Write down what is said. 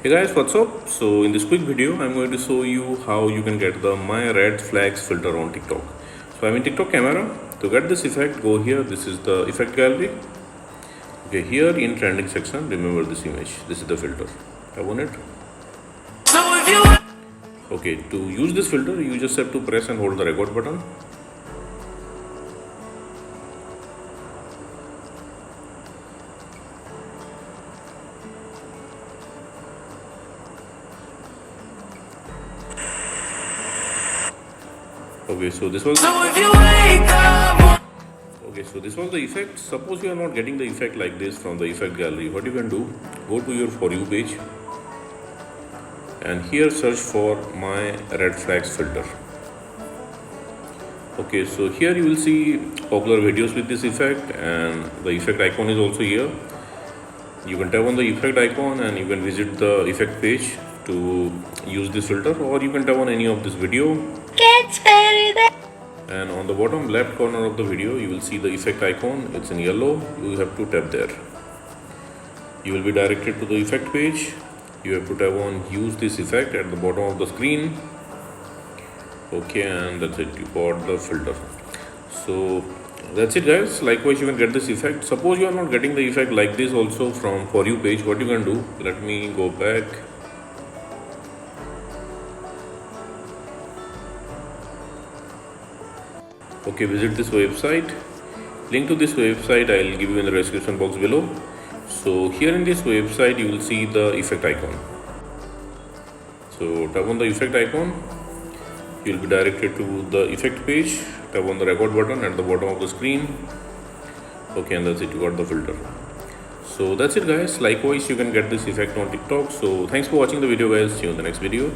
Hey guys, what's up? So in this quick video I'm going to show you how you can get the my red flags filter on TikTok. So I'm in TikTok camera. To get this effect, go here. This is the effect gallery. Okay, here in trending section, remember this image. This is the filter. Tap on it. Okay, to use this filter you just have to press and hold the record button. Okay, so this was the effect. Suppose you are not getting the effect like this from the effect gallery. What you can do, go to your For You page and here search for my red flags filter. Okay, so here you will see popular videos with this effect and the effect icon is also here. You can tap on the effect icon and you can visit the effect page to use this filter, or you can tap on any of this video. And on the bottom left corner of the video you will see the effect icon. It's in yellow. You have to tap there. You will be directed to the effect page. You have to tap on use this effect at the bottom of the screen. Okay, and that's it. You got the filter. So that's it guys. Likewise you can get this effect. Suppose you are not getting the effect like this also from For You page. What you can do, let me go back. Okay, visit this website. Link to this website I'll give you in the description box below. So here in this website you will see the effect icon. So tap on the effect icon. You will be directed to the effect page. Tap on the record button at the bottom of the screen. Okay, and that's it. You got the filter. So that's it guys. Likewise you can get this effect on TikTok. So thanks for watching the video guys. See you in the next video.